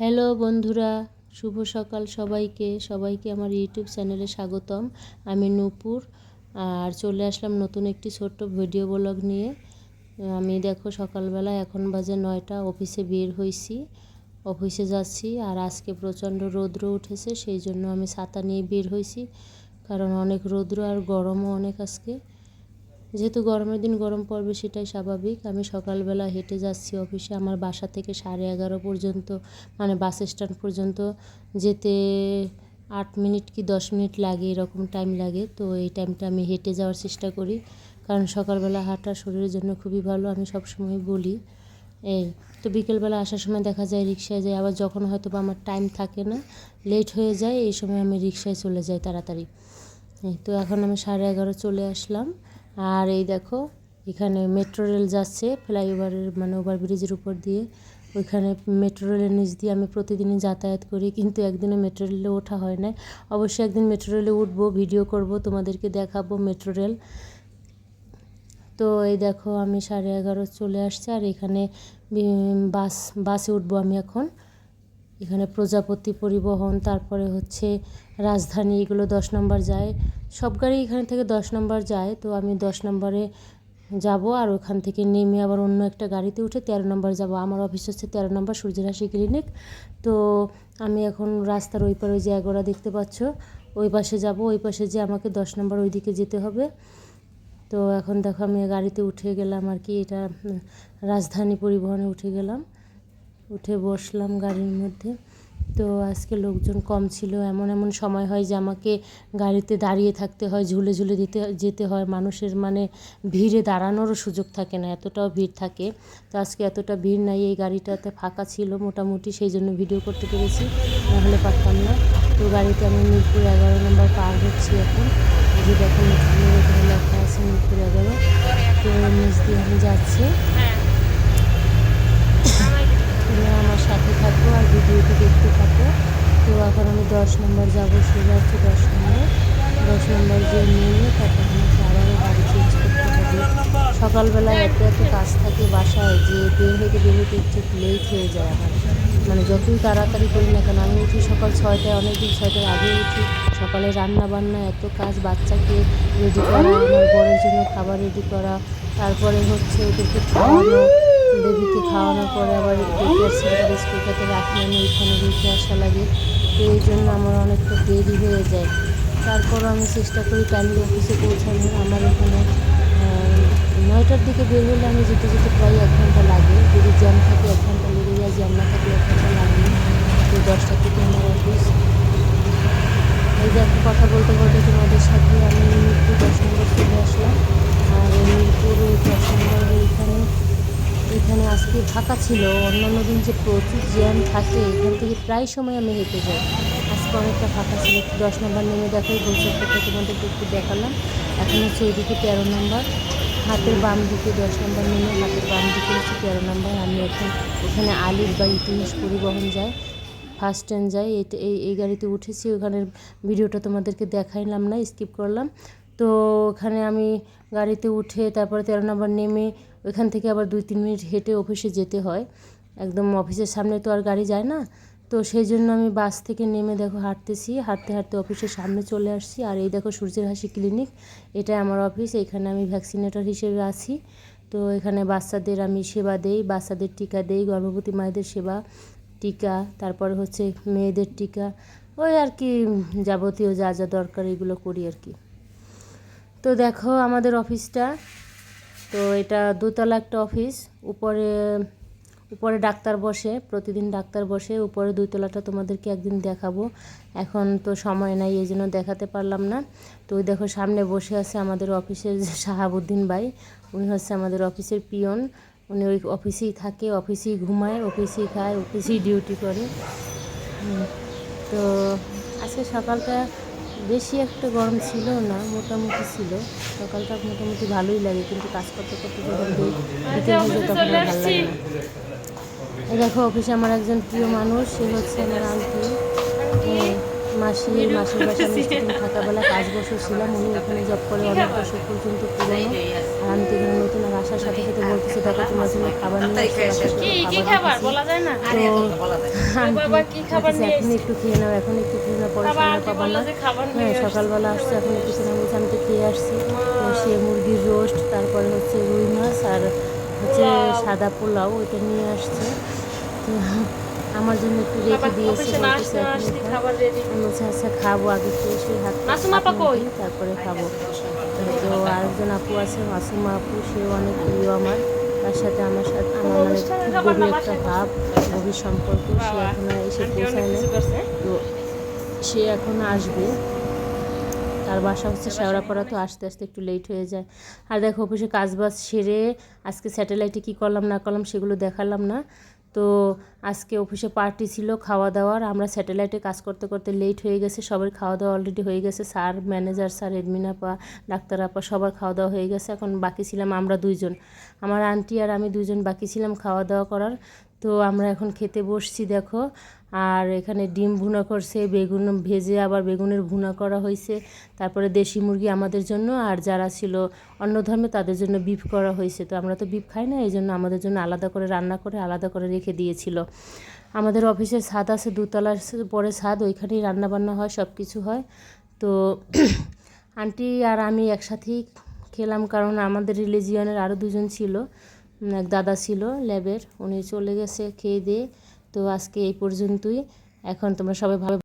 Hello বন্ধুরা, শুভ সকাল সবাইকে সবাইকে আমার ইউটিউব চ্যানেলে স্বাগতম। আমি নূপুর আর চলে আসলাম নতুন একটি ছোট্ট ভিডিও ব্লগ নিয়ে। আমি দেখো সকালবেলা এখন বাজে 9টা, অফিসে বের হয়েছি, অফিসে যাচ্ছি। আর আজকে প্রচণ্ড রৌদ্র উঠেছে, সেই জন্য আমি ছাতা নিয়ে বের হয়েছি, কারণ অনেক রৌদ্র আর গরমও অনেক আজকে। যেহেতু গরমের দিন গরম পড়বে সেটাই স্বাভাবিক। আমি সকালবেলা হেঁটে যাচ্ছি অফিসে। আমার বাসা থেকে 11:30 পর্যন্ত, মানে বাস স্ট্যান্ড পর্যন্ত যেতে 8 মিনিট কি 10 মিনিট লাগে, এরকম টাইম লাগে। তো এই টাইমটা আমি হেঁটে যাওয়ার চেষ্টা করি, কারণ সকালবেলা হাঁটা শরীরের জন্য খুবই ভালো, আমি সবসময় বলি। এই তো বিকেলবেলা আসার সময় দেখা যায় রিক্সায় যাই, আবার যখন হয়তো বা আমার টাইম থাকে না, লেট হয়ে যায়, এই সময় আমি রিক্সায় চলে যাই তাড়াতাড়ি। তো এখন আমি 11:30 চলে আসলাম। আর এই দেখো এখানে মেট্রো রেল যাচ্ছে, ফ্লাইওভারের মানে ওভারব্রিজের উপর দিয়ে। ওইখানে মেট্রো রেলের নিচ দিয়ে আমি প্রতিদিনই যাতায়াত করি, কিন্তু একদিনও মেট্রো রেলে ওঠা হয় না। অবশ্যই একদিন মেট্রো রেলে উঠবো, ভিডিও করব, তোমাদেরকে দেখাবো মেট্রো রেল। তো এই দেখো আমি 11:30 চলে আসছি। আর এখানে বাসে উঠবো আমি এখন। এখানে প্রজাপতি পরিবহন, তারপরে হচ্ছে রাজধানী, এগুলো 10 নম্বর যায়। সব গাড়ি এখান থেকে 10 নম্বর যায়। তো আমি 10 নম্বরে যাব, আর ওখান থেকে নেমে আবার অন্য একটা গাড়িতে উঠে 13 নম্বর যাব। আমার অফিস হচ্ছে 13 নম্বর সূর্যের হাসি ক্লিনিক। তো আমি এখন রাস্তার ওই পারে, ওই যে এগোরা দেখতে পাচ্ছ, ওই পাশে যাব। ওই পাশে যে আমাকে 10 নম্বর ওই দিকে যেতে হবে। তো এখন দেখো আমি গাড়িতে উঠে গেলাম আর কি, এটা রাজধানী পরিবহনে উঠে গেলাম, উঠে বসলাম গাড়ির মধ্যে। তো আজকে লোকজন কম ছিল। এমন এমন সময় হয় যে আমাকে গাড়িতে দাঁড়িয়ে থাকতে হয়, ঝুলে ঝুলে যেতে হয়। মানুষের মানে ভিড়ে দাঁড়ানোরও সুযোগ থাকে না, এতটাও ভিড় থাকে। তো আজকে এতটা ভিড় নাই, এই গাড়িটাতে ফাঁকা ছিল মোটামুটি, সেই জন্য ভিডিও করতে পেরেছি, নাহলে পারতাম না। তো গাড়িতে আমি মিরপুর 11 নম্বর পার হচ্ছি এখন। যে দেখো এখানে লেখা আছে মিরপুর 11। তো নিচ দিয়ে আমি যাচ্ছি, তুমি আমার সাথে থাকো আর ভিডিওটি দেখতে থাকো। তো এখন আমি 10 নম্বর যাবো, সোজা হচ্ছে 10 নম্বর। 10 নম্বর যে নিয়ে তারপর আমাকে আবারও গাড়ি চেঞ্জ করতে হবে। সকালবেলায় এত কাজ থাকে বাসায় যে বের হইতে একটু লেট হয়ে যায় আমার। মানে যতই তাড়াতাড়ি করি না কেন, আমি উঠি সকাল 6টায়, অনেকদিন 6টার আগে উঠি। সকালে রান্না বান্না এত কাজ, বাচ্চাকে রেডি করা, আমার বরের জন্য খাবার রেডি করা, তারপরে হচ্ছে ওদেরকে খাওয়ানো, বেবিকে খাওয়ানোর পরে আবার ডেকেয়ার সেন্টারে স্কুলটাতে রাখি, আমি ওইখানে রেখে আসা লাগে। তো এই জন্য আমার অনেকটা দেরি হয়ে যায়। তারপর আমি চেষ্টা করি টাইমলি অফিসে পৌঁছানোর। আমার এখানে 9টার দিকে বের হলে আমি যেতে যেতে প্রায় 1 ঘন্টা লাগে। যদি জ্যাম থাকে 1 ঘন্টা লেগে যায়, জ্যাম না থাকলে 1 ঘন্টা লাগে। তো 10টা থেকে আমার অফিস। এই দেখো কথা বলতে বলতে তোমাদের সাথে আমি মিরপুর 10 নম্বর চলে আসলাম। আর মিরপুর 10 নম্বর এখানে আজকে ফাঁকা ছিল। অন্যান্য দিন যে প্রচুর জ্যাম থাকে, এখান থেকে প্রায় সময় আমি হেঁটে যাই। আজকে অনেকটা ফাঁকা ছিল। 10 নম্বর নেমে দেখো গোলচত্বরটা তোমাদেরকে একটু দেখালাম। এখন হচ্ছে ওইদিকে 13 নম্বর, হাতের বাম দিকে 10 নম্বর নেমে হাতের বাম দিকে হচ্ছে 13 নম্বর। আমি এখন এখানে আলিফ বা ইতিহাস পরিবহন যায়, ফার্স্ট ট্রেন যায়, এই গাড়িতে উঠেছি। ওখানের ভিডিওটা তোমাদেরকে দেখাইলাম না, স্কিপ করলাম। তো ওখানে আমি গাড়িতে উঠে তারপরে 13 নম্বর নেমে ওইখান থেকে আবার 2-3 মিনিট হেঁটে অফিসে যেতে হয়। একদম অফিসের সামনে তো আর গাড়ি যায় না। তো সেই জন্য আমি বাস থেকে নেমে দেখো হাঁটতেছি, হাঁটতে হাঁটতে অফিসের সামনে চলে আসছি। আর এই দেখো সূর্যের হাসি ক্লিনিক, এটাই আমার অফিস। এখানে আমি ভ্যাকসিনেটর হিসেবে আছি। তো এখানে বাচ্চাদের আমি সেবা দেই, বাচ্চাদের টিকা দেই, গর্ভবতী মায়েদের সেবা, টিকা, তারপরে হচ্ছে মেয়েদের টিকা, ওই আর কি যাবতীয় যা যা দরকার এগুলো করি আর কি। তো দেখো আমাদের অফিসটা, তো এটা দোতলা একটা অফিস। উপরে উপরে ডাক্তার বসে, প্রতিদিন ডাক্তার বসে। উপরে 2তলাটা তোমাদেরকে একদিন দেখাবো, এখন তো সময় নাই, এই জন্য দেখাতে পারলাম না। তো ওই দেখো সামনে বসে আছে আমাদের অফিসের যে শাহাবুদ্দিন ভাই, উনি হচ্ছে আমাদের অফিসের পিয়ন। উনি ওই অফিসেই থাকে, অফিসেই ঘুমায়, অফিসেই খায়, অফিসেই ডিউটি করে। তো আজকে সকালটা বেশি একটা গরম ছিল না, মোটামুটি ছিল। সকালটা মোটামুটি ভালোই লাগে, কিন্তু কাজ করতে করতে যখন বিকেল হয়ে যায় তখন আর ভালো লাগে না। এই দেখো অফিসে আমার একজন প্রিয় মানুষ, সে হচ্ছে আমার আন্টি। মাসির বাসায় আমি স্টুডেন্ট থাকাবেলা 5 বছর ছিলাম। উনি ওখানে জব করে অনেক বছর পর্যন্ত পুরনো। আর আমি তো এখানে নতুন, আর আসার সাথে সাথে বলতেছি দেখো তোমার জন্য খাবার নিয়ে আসছি, খাবার এখন একটু খেয়ে নাও, এখন একটু খেয়ে নাও, পরে সময় পাবা না। হ্যাঁ, সকালবেলা আসছে, এখন একটু খেয়ে নাও, আমি তো খেয়ে আসছি। তো সে মুরগির রোস্ট, তারপরে হচ্ছে রুই মাছ, আর হচ্ছে সাদা পোলাও, ওইটা নিয়ে আসছে। তো আমার জন্য একটু রেখে দিয়েছে, বলতেছে আমি বলছি আচ্ছা খাবো, আগে খেয়ে শুয়ে হাত তারপরে খাবো। তো আরেকজন আপু আছে, মাসুমা আপু, সেও অনেক প্রিয় আমার। তার সাথে আমার মানে খুব গভীর একটা ভাব, গভীর সম্পর্ক। সে এখন এসে পৌঁছায় না, তো সে এখন আসবে। তার বাসা হচ্ছে শেওড়াপাড়া, তো আসতে আসতে একটু লেট হয়ে যায়। আর দেখো অফিসে কাজবাজ সেরে আজকে স্যাটেলাইটে কী করলাম না করলাম সেগুলো দেখালাম না। তো আজকে অফিসে পার্টি ছিল, খাওয়া দাওয়ার। আমরা স্যাটেলাইটে কাজ করতে করতে লেট হয়ে গেছে, সবার খাওয়া দাওয়া অলরেডি হয়ে গেছে। স্যার, ম্যানেজার স্যার, এডমিন আপা, ডাক্তার আপা, সবার খাওয়া দাওয়া হয়ে গেছে। এখন বাকি ছিলাম আমরা দুইজন, আমার আন্টি আর আমি দুইজন বাকি ছিলাম খাওয়া দাওয়া করার। তো আমরা এখন খেতে বসছি দেখো। আর এখানে ডিম ভুনা করছে, বেগুন ভেজে আবার বেগুনের ভুনা করা হয়েছে। তারপরে দেশি মুরগি আমাদের জন্য, আর যারা ছিল অন্য ধর্মে তাদের জন্য বিফ করা হয়েছে। তো আমরা তো বিফ খাই না, এই জন্য আমাদের জন্য আলাদা করে রান্না করে আলাদা করে রেখে দিয়েছিল। আমাদের অফিসে ছাদ আছে, 2তলার পরে ছাদ, ওইখানেই রান্নাবান্না হয়, সব কিছু হয়। তো আন্টি আর আমি একসাথেই খেলাম, কারণ আমাদের রিলিজিয়নের আরও দুজন ছিল, এক দাদা ছিল ল্যাবের, উনি চলে গেছে খেয়ে দিয়ে। তো আজকে এই পর্যন্তই। এখন তোমরা সবাই ভালো